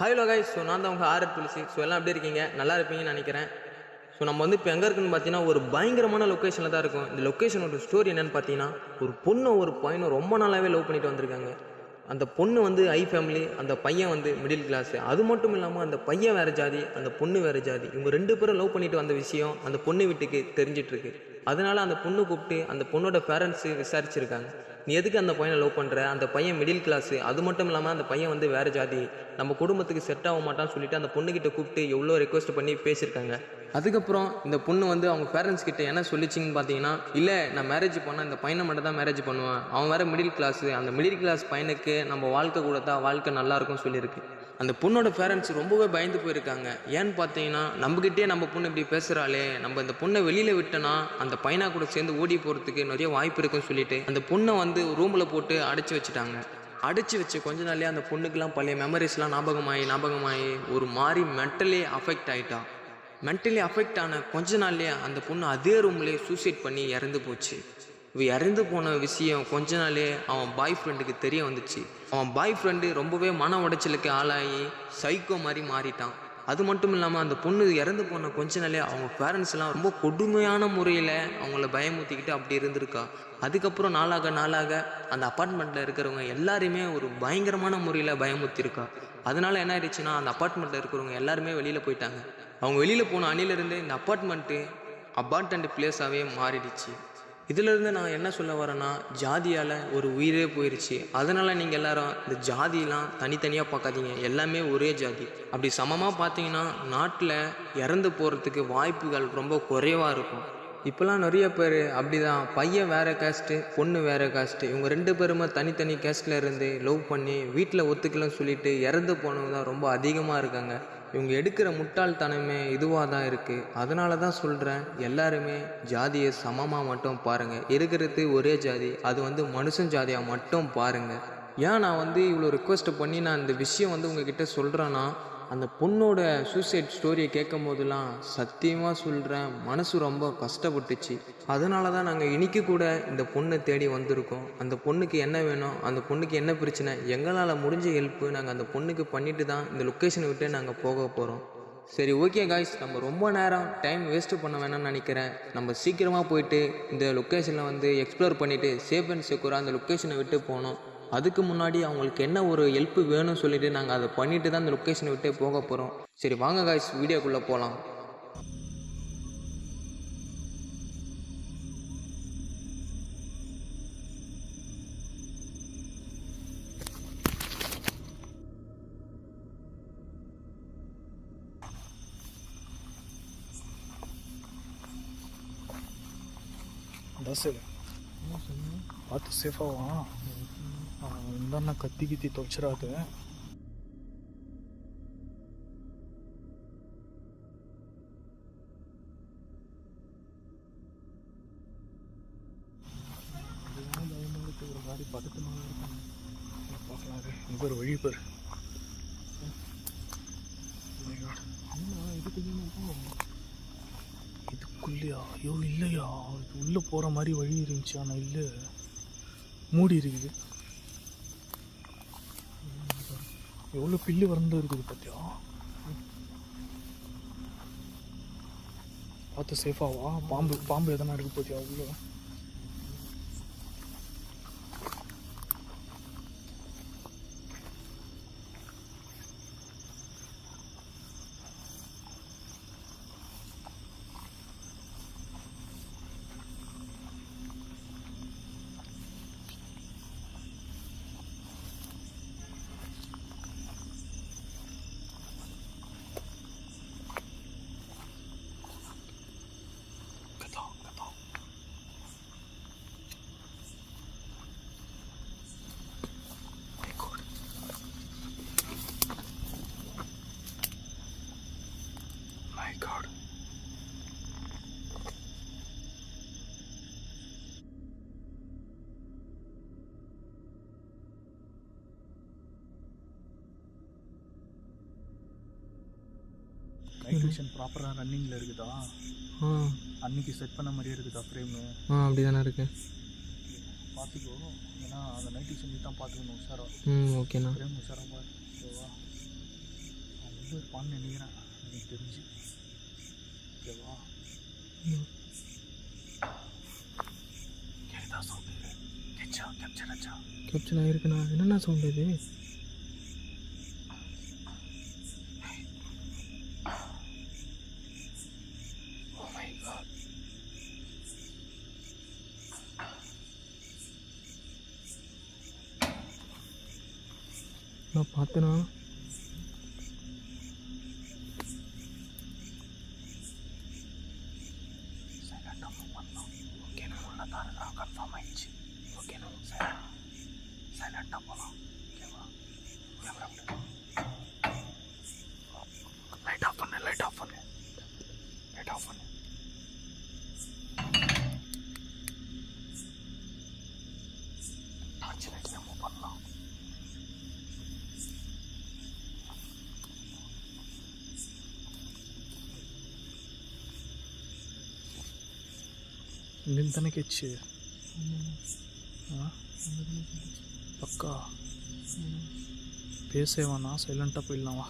Hi low guys. நான் தான் உங்கள் ஆர்எட் துளசி. எல்லாம் எப்படி இருக்கீங்க? நல்லா இருப்பீங்கன்னு நினைக்கிறேன். நம்ம இப்போ எங்கே இருக்குன்னு பார்த்தீங்கன்னா ஒரு பயங்கரமான லொக்கேஷனில் தான் இருக்கும். இந்த லொக்கேஷனோட ஸ்டோரி என்னென்னு பார்த்தீங்கன்னா, ஒரு பொண்ணு ஒரு பையனும் ரொம்ப நாளாகவே லவ் பண்ணிட்டு வந்திருக்காங்க. அந்த பொண்ணு ஹை ஃபேமிலி, அந்த பையன் மிடில் கிளாஸு. அது மட்டும் இல்லாமல் அந்த பையன் வேறு ஜாதி, அந்த பொண்ணு வேறு ஜாதி. இவங்க 2 பேரும் லவ் பண்ணிட்டு வந்த விஷயம் அந்த பொண்ணு வீட்டுக்கு தெரிஞ்சிட்ருக்கு. அதனால் அந்த பொண்ணு கூப்பிட்டு அந்த பொண்ணோட பேரண்ட்ஸு விசாரிச்சிருக்காங்க. நீ எதுக்கு அந்த பையனை லவ் பண்ணுற? அந்த பையன் மிடில் கிளாஸு. அது மட்டும் இல்லாமல் அந்த பையன் வேறு ஜாதி, நம்ம குடும்பத்துக்கு செட் ஆக மாட்டான்னு சொல்லிட்டு அந்த பொண்ணுக்கிட்ட கூப்பிட்டு எவ்வளோ ரெக்வஸ்ட் பண்ணி பேசியிருக்காங்க. அதுக்கப்புறம் இந்த பொண்ணு அவங்க பேரண்ட்ஸ் கிட்ட என்ன சொல்லிச்சிங்கன்னு பார்த்தீங்கன்னா, இல்லை நான் மேரேஜ் பண்ணால் இந்த பையனை மட்டும் தான் மேரேஜ் பண்ணுவேன், அவன் வேறு மிடில் கிளாஸு, அந்த மிடில் கிளாஸ் பையனுக்கு நம்ம வாழ்க்கை கொடுத்தா வாழ்க்கை நல்லாயிருக்கும்னு சொல்லியிருக்கு. அந்த பொண்ணோட பேரண்ட்ஸ் ரொம்பவே பயந்து போயிருக்காங்க. ஏன்னு பார்த்தீங்கன்னா, நம்மகிட்டே நம்ம பொண்ணு இப்படி பேசுகிறாளே, நம்ம இந்த பொண்ணை வெளியில் விட்டோன்னா அந்த பையனா கூட சேர்ந்து ஓடி போகிறதுக்கு நிறைய வாய்ப்பு இருக்குன்னு சொல்லிட்டு அந்த பொண்ணை ரூமில் போட்டு அடைச்சி வச்சுட்டாங்க. அடைச்சி வச்சு கொஞ்ச நாள்லேயே அந்த பொண்ணுக்கெலாம் பழைய மெமரிஸ்லாம் ஞாபகமாகி ஒரு மாதிரி மென்டலி அஃபெக்ட் ஆகிட்டான். மென்டலி அஃபெக்ட் ஆன கொஞ்ச நாள்லேயே அந்த பொண்ணு அதே ரூம்லேயே சூசைட் பண்ணி இறந்து போச்சு. இறந்து போன விஷயம் கொஞ்ச நாளே அவன் பாய் ஃப்ரெண்டுக்கு தெரிய வந்துச்சு. அவன் பாய் ஃப்ரெண்டு ரொம்பவே மன உடைச்சலுக்கு ஆளாகி சைக்கோ மாதிரி மாறிட்டான். அது மட்டும் இல்லாமல் அந்த பொண்ணு இறந்து போன கொஞ்ச நாளே அவங்க பேரண்ட்ஸ்லாம் ரொம்ப கொடுமையான முறையில் அவங்கள பயமுத்திக்கிட்டு அப்படி இருந்திருக்கா. அதுக்கப்புறம் நாளாக அந்த அப்பார்ட்மெண்ட்டில் இருக்கிறவங்க எல்லாருமே ஒரு பயங்கரமான முறையில் பயமுத்திருக்கா. அதனால என்ன ஆயிடுச்சுன்னா, அந்த அப்பார்ட்மெண்ட்டில் இருக்கிறவங்க எல்லாருமே வெளியில் போயிட்டாங்க. அவங்க வெளியில் போன அணிலிருந்து இந்த அப்பார்ட்மெண்ட்டு அபார்டன்ட் பிளேஸாகவே மாறிடுச்சு. இதிலிருந்து நான் என்ன சொல்ல வரேன்னா, ஜாதியால் ஒரு உயிரே போயிடுச்சு. அதனால் நீங்கள் எல்லாரும் இந்த ஜாதியெலாம் தனித்தனியாக பார்க்காதீங்க, எல்லாமே ஒரே ஜாதி. அப்படி சமமாக பார்த்தீங்கன்னா நாட்டில் இறந்து போகிறதுக்கு வாய்ப்புகள் ரொம்ப குறைவாக இருக்கும். இப்போலாம் நிறைய பேர் அப்படி தான், பையன் வேறு கேஸ்ட்டு, பொண்ணு வேறு கேஸ்ட்டு, இவங்க 2 பேருமே தனித்தனி கேஸ்ட்டில் இருந்து லவ் பண்ணி வீட்டில் ஒத்துக்கலன்னு சொல்லிட்டு இறந்து போனவங்க தான் ரொம்ப அதிகமாக இருக்காங்க. இவங்க எடுக்கிற முட்டாள்தனமே இதுவாக தான் இருக்குது. அதனால தான் சொல்கிறேன், எல்லாருமே ஜாதியை சமமாக மட்டும் பாருங்கள். இருக்கிறது ஒரே ஜாதி, அது மனுஷன் ஜாதியாக மட்டும் பாருங்கள். ஏன் நான் இவ்வளோ ரிக்வெஸ்ட் பண்ணி நான் இந்த விஷயம் உங்ககிட்ட சொல்கிறேன்னா, அந்த பொண்ணோட சூசைட் ஸ்டோரியை கேட்கும் போதெல்லாம் சத்தியமாக சொல்கிறேன், மனசு ரொம்ப கஷ்டப்பட்டுச்சு. அதனால தான் நாங்கள் இன்றைக்கி கூட இந்த பொண்ணை தேடி வந்திருக்கோம். அந்த பொண்ணுக்கு என்ன வேணும், அந்த பொண்ணுக்கு என்ன பிரச்சனை, எங்களால் முடிஞ்ச ஹெல்ப்பு நாங்கள் அந்த பொண்ணுக்கு பண்ணிட்டு தான் இந்த லொக்கேஷனை விட்டு நாங்கள் போக போகிறோம். சரி, ஓகே காய்ஸ், நம்ம ரொம்ப நேரம் டைம் வேஸ்ட்டு பண்ண வேணாம்னு நினைக்கிறேன். நம்ம சீக்கிரமாக போயிட்டு இந்த லொக்கேஷனில் எக்ஸ்ப்ளோர் பண்ணிவிட்டு சேஃப் அண்ட் செக்யூராக அந்த லொக்கேஷனை விட்டு போனோம். அதுக்கு முன்னாடி அவங்களுக்கு என்ன ஒரு ஹெல்ப் வேணும்னு சொல்லிட்டு நாங்கள் அதை பண்ணிட்டு தான் அந்த லொக்கேஷனை விட்டே போக போகிறோம். சரி வாங்க காய்ஸ், வீடியோக்குள்ளே போகலாம். பார்த்து சேஃபாக வா. இருந்தா கத்தி கித்தி தொலைச்சிடாது. ஒரு மாதிரி பதட்டமாக இருக்காங்க. பார்க்கலாம், இங்கே ஒரு வழி பேர் இதுக்குள்ளேயா? ஐயோ இல்லையா, இது உள்ளே போகிற மாதிரி வழி இருந்துச்சு, ஆனால் இல்லை, மூடி இருக்குது. எவ்வளோ பில்லு வறண்டு இருக்குது பார்த்தியா? பார்த்து சேஃபாவா. பாம்பு எதனா இருக்கு பார்த்தியா அவ்வளோ. நைட் விஷன் ப்ராப்பராக ரன்னிங்கில் இருக்குதா? அன்னைக்கு செட் பண்ண மாதிரியே இருக்குதா ஃப்ரேமு? அப்படி தானே இருக்கு. பார்த்துக்கோ, ஏன்னா அந்த நைட் விஷன் தான் பார்த்துக்கணும் உஷாரா. ஓகேண்ணா. ஃப்ரேம் உஷாராக பாரு. ஓகேவா? உள்ளே இருப்பான்னு நினைக்கிறேன் எனக்கு தெரிஞ்சு. ஓகேவா? கேட்குதா சவுண்டு? கேப்சர் ஆகிருக்குண்ணா. என்னென்ன சவுண்டு இது? நான் பார்த்தேண்ணா. ஓகேண்ணா, உள்ள தாருங்க, கன்ஃபார்ம் ஆயிடுச்சு. ஓகேண்ணா, சைலண்டாக போகலாம். ஓகேவா? லைட் ஆஃப் பண்ணு, லைட் ஆஃப் பண்ணு, லைட் ஆஃப் பண்ணு. டார்ச் லைட் நம்ம பண்ணலாம். இங்கிருந்து தானே கேச்சு? பக்கா பேசவே வேணாம், சைலண்ட்டாக போயிடலாம். வா.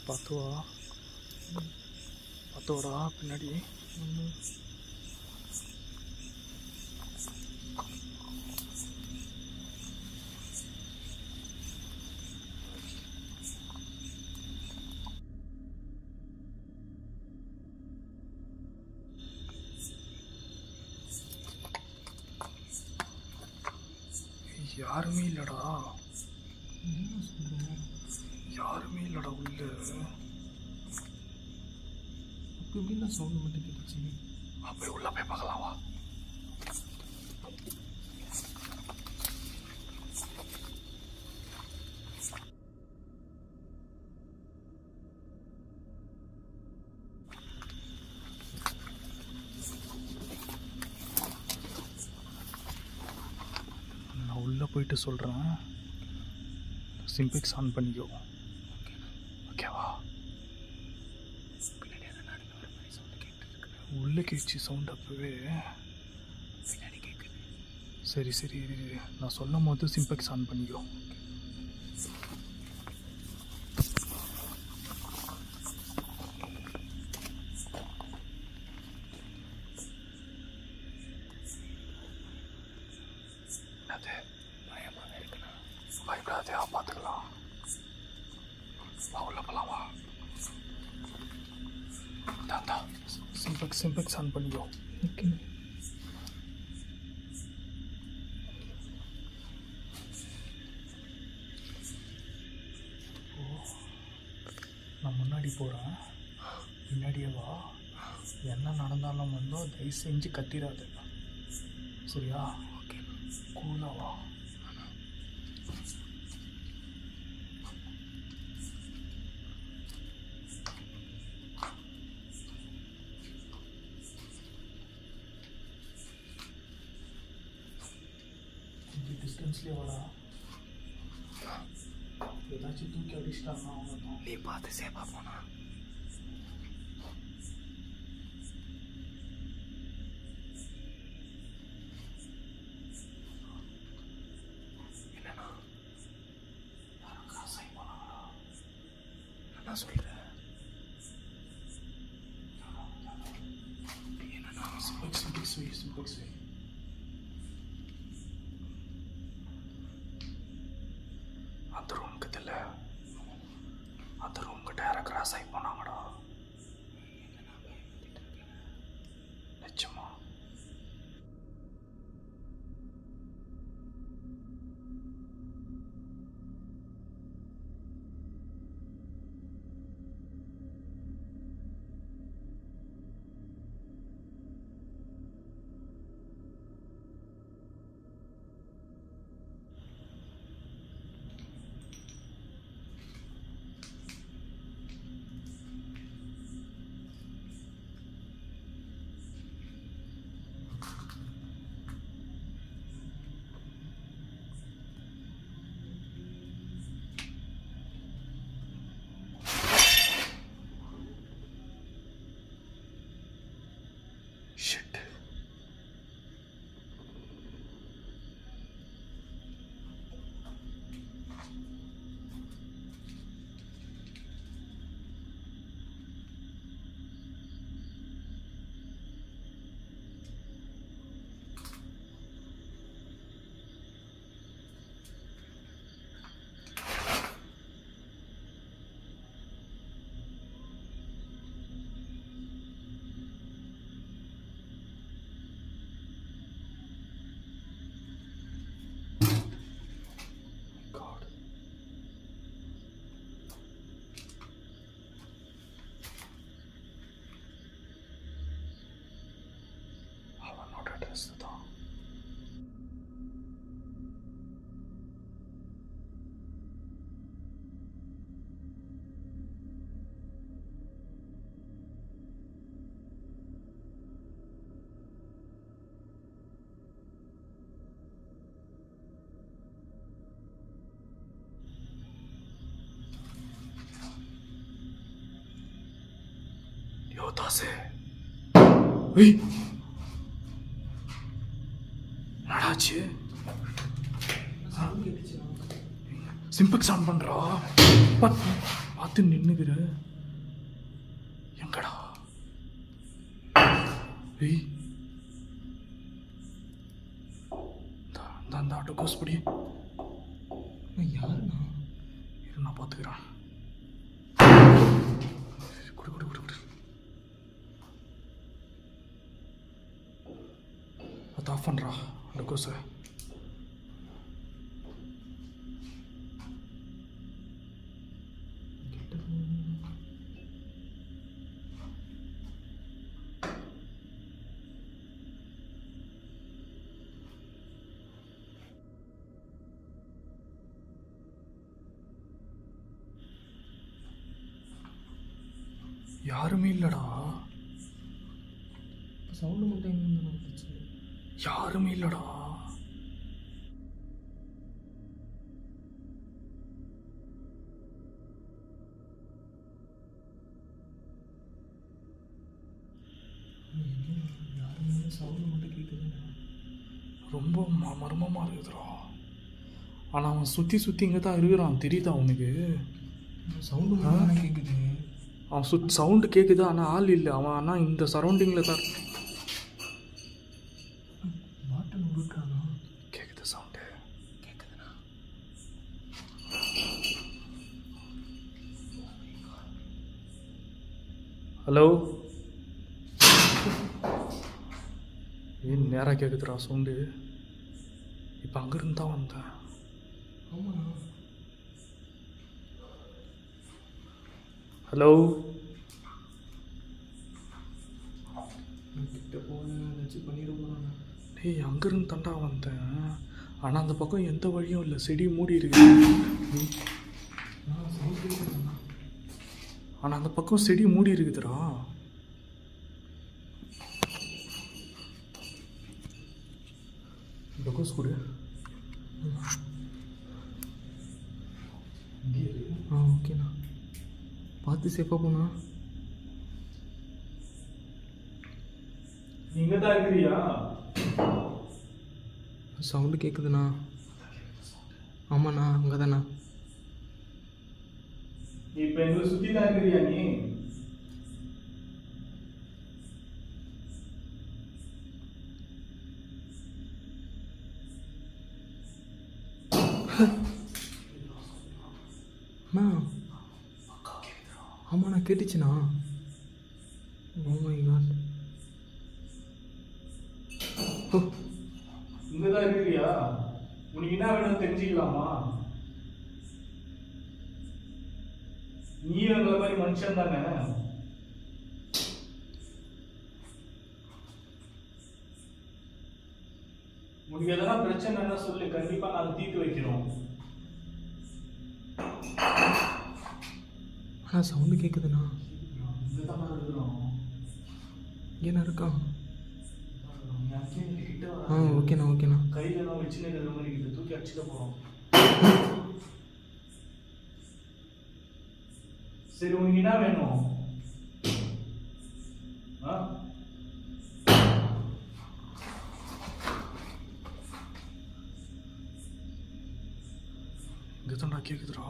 பார்த்துவா, பார்த்துவாடா பின்னாடி. யாருமே இல்லைடா, யாருமே இல்லைடா உள்ள. எப்படின்னா சவுண்ட் மட்டும் கேட்டுச்சு. அப்படியே உள்ள போய் பார்க்கலாம். வா. நான் உள்ளே போயிட்டு சொல்கிறேன். சிம்பெக்ஸ் ஆன் பண்ணிக்கோ. ஓகேவா? உள்ளே கேட்சி சவுண்ட் அப்பவே. சரி சரி, நான் சொல்லும் போது சிம்பெக்ஸ் ஆன் பண்ணிக்கோ. பயப்படாதே, பார்த்துக்கலாம். உள்ள போகலாம். வா. தாண்டா சிம்பெக்ஸ் ஆன் பண்ணிக்கோ. ஓகே. நான் முன்னாடி போகிறேன், பின்னாடியே வா. என்ன நடந்தாலும் வந்தோ தயவு செஞ்சு கத்திராது. சரியா? ஓகே. கூலாக வா. டிஸ்டன்ஸ்லேயே வாடா. ஏதாச்சும் தூக்கி அடிச்சிட்டாங்கன்னா அவங்க தான். நீ பார்த்து சேஃபாக போனா. என்னண்ணா யாரும் காசாகி போனாங்களா? என்ன சொல்கிறேன்? என்னண்ணா சிம்பெக்ஸ் வை. அந்த ரூமுக்கு தெரியல, அந்த ரூம் கிட்ட யாரை கிராஸ் ஆகி போனாங்கடா. நிச்சயமா ஷிட். பத்தாசு. ஏய் நடாச்சு சிம்பக்ஸ் ஆன் பண்றா. பார்த்து நின்னுக்கிற எங்கடா? ஏய் அந்த ஆட்டோ கோஸ் படி யாருண்ணா? இரு நான் பார்த்துக்கிறேன். குடு குடு குடு குடு. அதை ஆஃப் பண்ணுறா அந்த கோஸை. யாருமே இல்லடா. சவுண்டு மட்டும் எங்கே வந்துச்சு? யாருமே இல்லடா. யாருமே சவுண்டு மட்டும் கேட்குதுண்ணா. ரொம்ப மர்மமாக இருக்குதுடா. ஆனால் அவன் சுற்றி சுற்றி இங்கே தான் இருக்கிறான். தெரியுதா அவனுக்கு? சவுண்டு மட்டும் கேட்குது. அவன் சவுண்டு கேட்குது ஆனால் ஆள் இல்லை. அவன் ஆனால் இந்த சரௌண்டிங்கில் தான் பாட்டில் உருட்டானா? கேட்குது சவுண்டு. கேட்குதுண்ணா. ஹலோ. ஏன் நேராக கேட்குதுடா சவுண்டு. இப்போ அங்கேருந்து தான் வந்தேன். ஆமாண்ணா. ஹலோ. கிட்ட போன ஏதாச்சும் பண்ணிட போகிறாண்ணா. டேய் அங்கேருந்து தண்டா வந்தேன். ஆனால் அந்த பக்கம் எந்த வழியும் இல்லை. செடி மூடி இருக்குது. ஆனால் அந்த பக்கம் செடி மூடி இருக்குதுடா. இந்த கோஸ் கொடு. ஓகேண்ணா. பார்த்து சேஃபாக போண்ணா. நீங்க தான் இருக்கிறியா? சவுண்டு கேட்குதுண்ணா. ஆமாண்ணா அங்கே தாண்ணா. இப்போ எங்களை சுற்றி தான் இருக்கிறியா நீ? அண்ணா ஆமாண்ணா கேட்டுச்சுண்ணா. Oh my God. இங்கே தான் இருக்கிறியா? உனக்கு என்ன வேணும் தெரிஞ்சுக்கலாமா? நீயும் எங்களை மாதிரி மனுஷன் தானே? உனக்கு எதனா பிரச்சனைன்னா சொல்லு. கண்டிப்பா நாங்கள் தீர்த்து வைக்கிறோம். அண்ணா சவுண்டு கேட்குதுண்ணா. இங்கே தான் இருக்கிறோம். ஏண்ணா இருக்கான்? கிட்ட ஓகேண்ணா ஓகேண்ணா. கையில தான் வச்சுன்னு இருக்கிற மாதிரி கிட்ட தூக்கி அடிச்சுக்க போறோம். சரி உனக்கு என்ன வேணும்? இங்கே தான்டா கேட்குதுடா.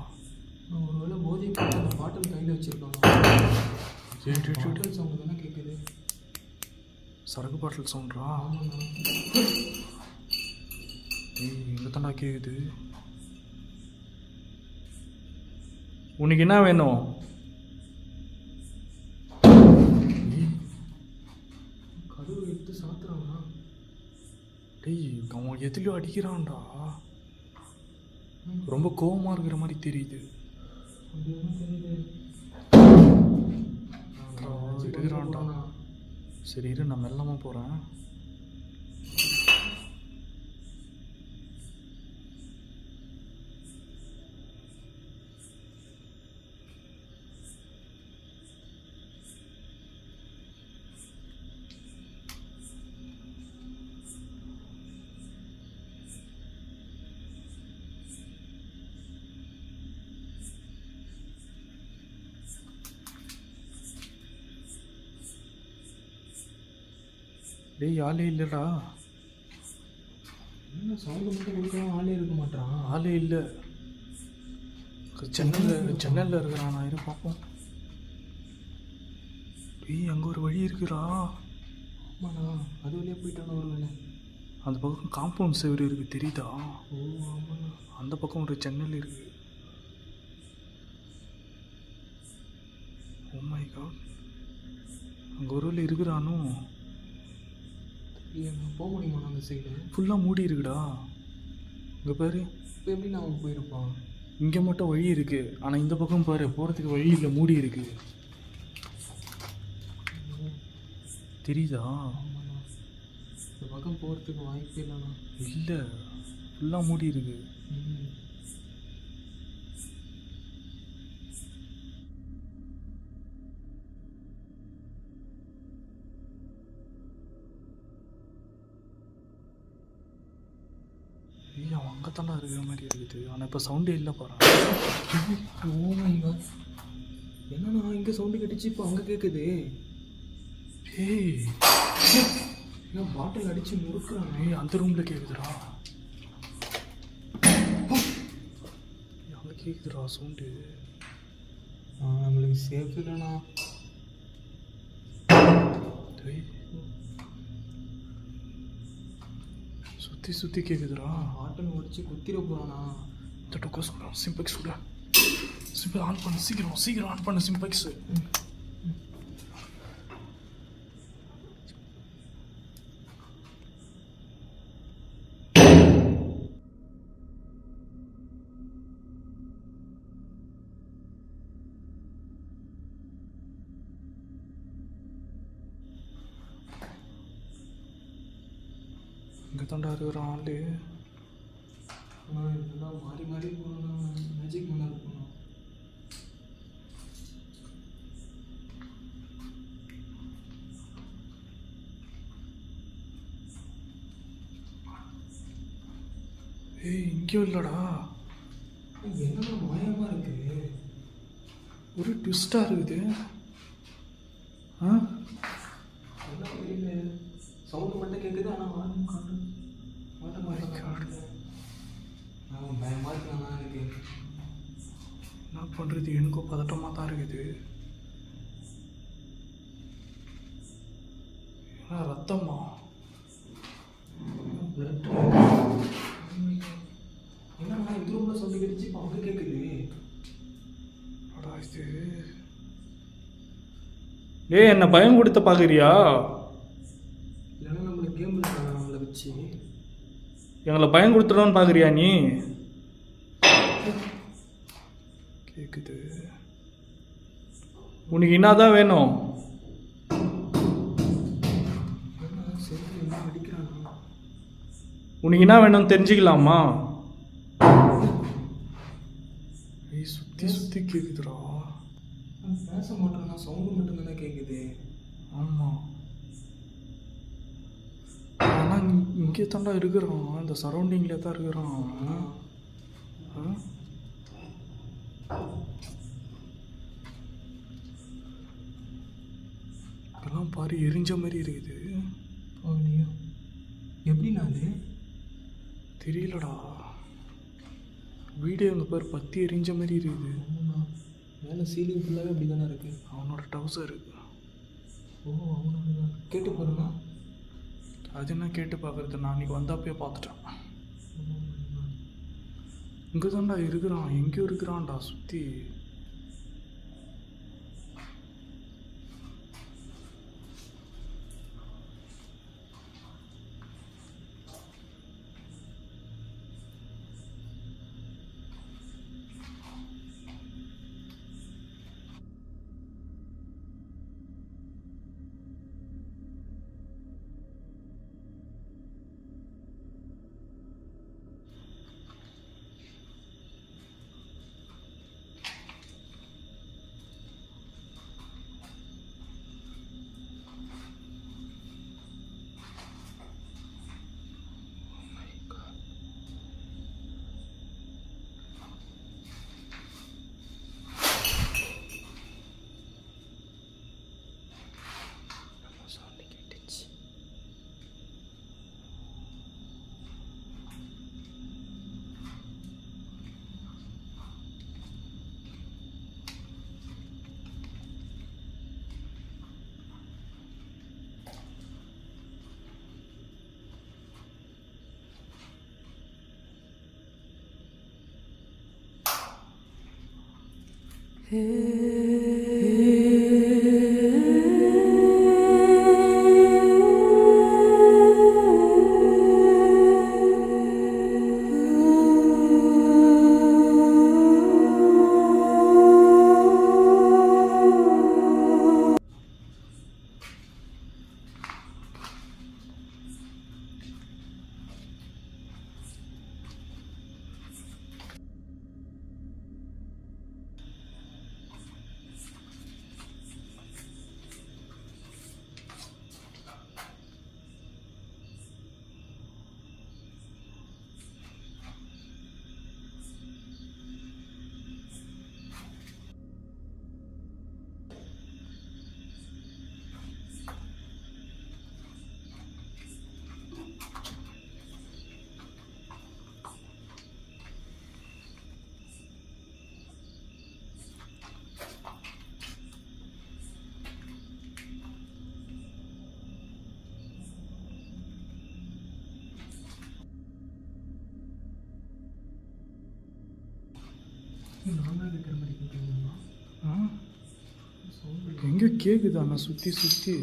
ஒரு வேளை போதை அந்த பாட்டில் கையில் வச்சுருக்காங்க. பாட்டில் சவுண்டு தானே கேட்குது. சரக்கு பாட்டில் சவுண்டா? ஆமாண்ணா. ஏய் இங்கே தான்டா கேட்குது. உனக்கு என்ன வேணும்? கதவு எடுத்து சாத்துறாங்கண்ணா. டேய் அவன் எதுலையோ அடிக்கிறான்டா. ரொம்ப கோவமாக இருக்கிற மாதிரி தெரியுது. அப்படி ஒன்றும் தெரியுது. இருக்கிறான்டா. சரி இரு நான் மெல்லமாக போகிறேன். டேய் ஆளே இல்லைடா. என்ன சவுண்டு மட்டும் கொடுக்கலாம், ஆளே இருக்க மாட்டான். ஆளே இல்லை. ஜன்னலில் இருக்கிறான். நான் இரு பார்ப்போம். டேய் அங்கே ஒரு வழி இருக்குடா. ஆமாண்ணா, அது வழியாக போயிட்டான ஒரு வேலை. அந்த பக்கம் காம்பவுண்ட் செவரு இருக்குது தெரியுதா? ஓ ஆமாண்ணா. அந்த பக்கம் ஒரு ஜன்னல் இருக்குது. ஓ மை காட், அங்கே ஒரு வேலை இருக்கிறானோ? இல்லைண்ணா, போக முடியுமாண்ணா அந்த சைடு? ஃபுல்லாக மூடி இருக்குடா. இங்கே பாரு. இப்போ எப்படி நான் அவன் போயிருப்பான்? இங்கே மட்டும் வழி இருக்குது, ஆனால் இந்த பக்கம் பாரு போகிறதுக்கு வழி இல்லை, மூடி இருக்குது. தெரியுதா? ஆமாண்ணா, இந்த பக்கம் போகிறதுக்கு வாய்ப்பே இல்லைண்ணா. இல்லை, ஃபுல்லாக மூடி இருக்கு. ஐயா அவன் அங்கே தானே இருக்கிற மாதிரி இருக்குது, ஆனால் இப்போ சவுண்டே இல்லை பாரு. ஓ மை காட், என்னண்ணா இங்கே சவுண்டு கேட்டுச்சு, இப்போ அங்கே கேட்குது. ஏய் ஏன் பாட்டில் அடித்து முறுக்குறான்? ஏய் அந்த ரூமில் கேட்குதுடா. அங்கே கேட்குதுடா சவுண்டு. நம்மளுக்கு சேஃப் இல்லைண்ணா. சுற்றி சுற்றி கேட்குதுடா. பாட்டில் உடச்சி குத்திர போகிறானா? தட்டுக்கோ சொல்கிறான். சிம்பெக்ஸ் விட, சிம்பெக்ஸ் ஆன் பண்ணு, சீக்கிரம் சீக்கிரம் ஆன் பண்ணு சிம்பெக்ஸ். இங்கே தாண்டா இருக்கிறான் ஆளு. இதெல்லாம் மாறி மாறி போகணும்னா மேஜிக் மேலே இருக்கணும். ஏய் இங்கேயும் இல்லைடா. என்னென்ன மாயமாக இருக்குது, ஒரு ட்விஸ்டாக இருக்குது. ஆ எல்லாம் தெரியல, சவுண்டு மட்டும் கேட்குது, ஆனால் ஆளும் காட்டு மாட்ட மாட்டேன். நான் பயமாக இருக்கானா எனக்கு. என்ன பண்ணுறது, எனக்கும் பதட்டமாக தான் இருக்குது. ஏன்னா ரத்தமா என்னண்ணா இந்த ரூமில் சவுண்டு கேட்டுச்சு, இப்போ அங்கே கேட்குது. அடா இது. ஏய் என்ன பயம் கொடுத்த பார்க்குறியா? இல்லைன்னா நம்மளுக்கு கேம் இருக்காங்க நம்மளை வச்சு. எங்களை பயம் கொடுத்துடணும்னு பார்க்குறியா நீ? கேட்குது. உனக்கு என்னதான் வேணும்? சரி என்ன அடிக்கிறானா? உனக்கு என்ன வேணும்னு தெரிஞ்சுக்கலாமா? ஏய் சுற்றி சுற்றி கேட்குதுடா. பேச மாட்டேன்னா சவுண்டு மட்டும் தானே கேட்குது. ஆமாம், ஆனால் இங்கே தாண்டா இருக்கிறான், இந்த சரௌண்டிங்கில் தான் இருக்கிறான். இதெல்லாம் பாரு எரிஞ்ச மாதிரி இருக்குது. எப்படிண்ணா அது தெரியலடா. வீடியோ அங்கே பாரு பற்றி எரிஞ்ச மாதிரி இருக்குது. ஆமாண்ணா, மேலே சீலிங் ஃபுல்லாகவே அப்படி தானே இருக்குது. அவனோட டவுசர். ஓ அவனோட கேட்டு போகிறேண்ணா. அது என்ன கேட்டு பார்க்குறது, நான் அன்றைக்கி வந்தப்பயே பார்த்துட்டேன். இங்கே தான்டா இருக்கிறான், எங்கேயும் இருக்கிறான்டா சுற்றி. எங்கே கேட்குது அண்ணா சுற்றி சுற்றி.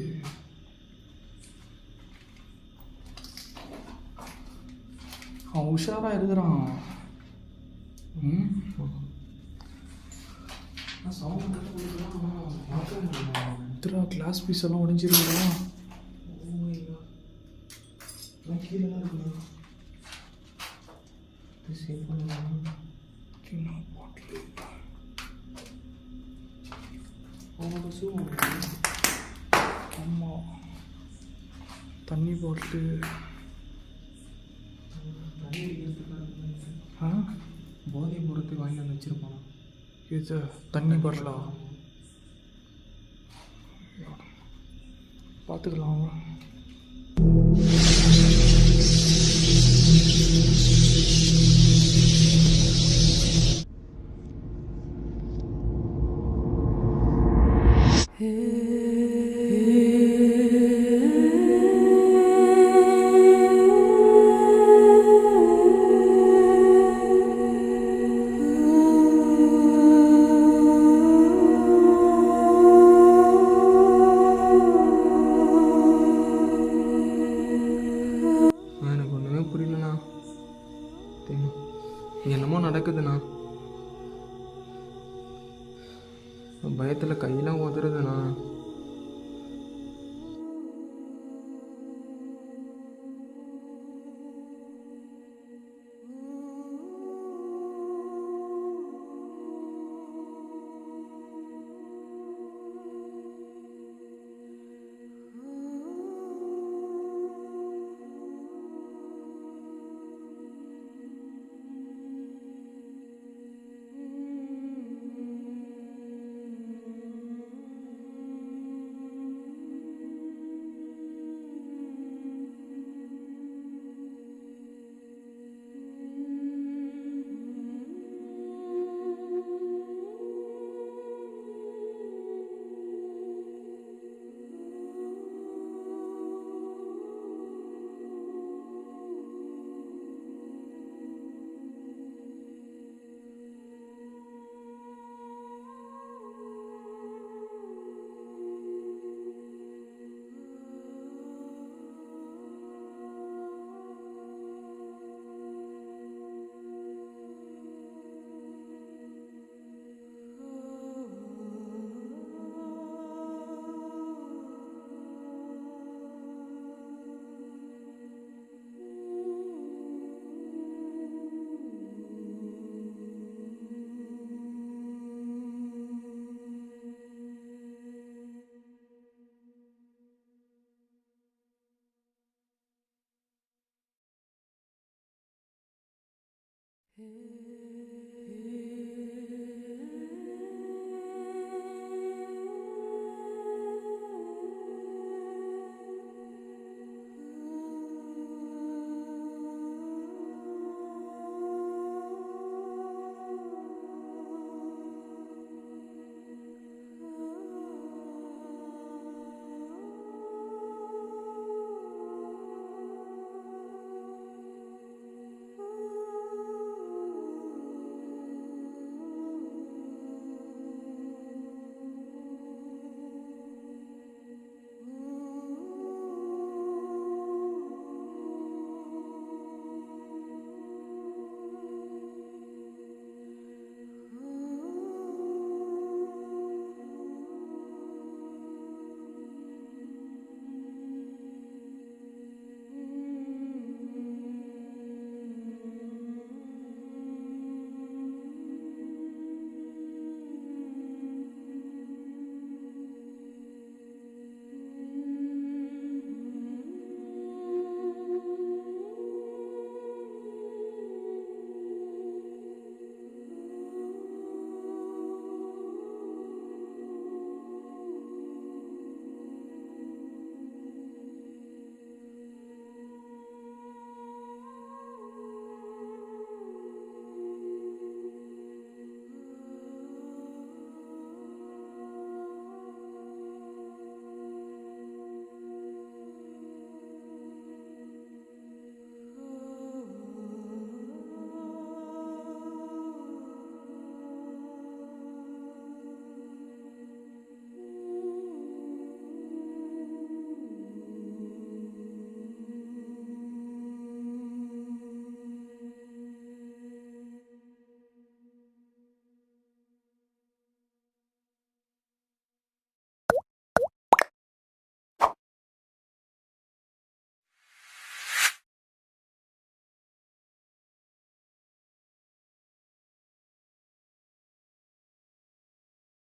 அவன் உஷாராக இருக்கிறான். கிளாஸ் பீஸ் எல்லாம் உடஞ்சிருக்குதா? ஆமாம், தண்ணி பாட்டிலு. போதை போகிறதுக்கு வாங்கி வந்து வச்சுருப்பான். இது தண்ணி பாட்டிலா? பார்த்துக்கலாம். எனக்கு ஒன்றுமே புரியலண்ணா. என்னமோ நடக்குதுண்ணா. பயத்தில் கையெல்லாம் உதறுதுண்ணா. Hey.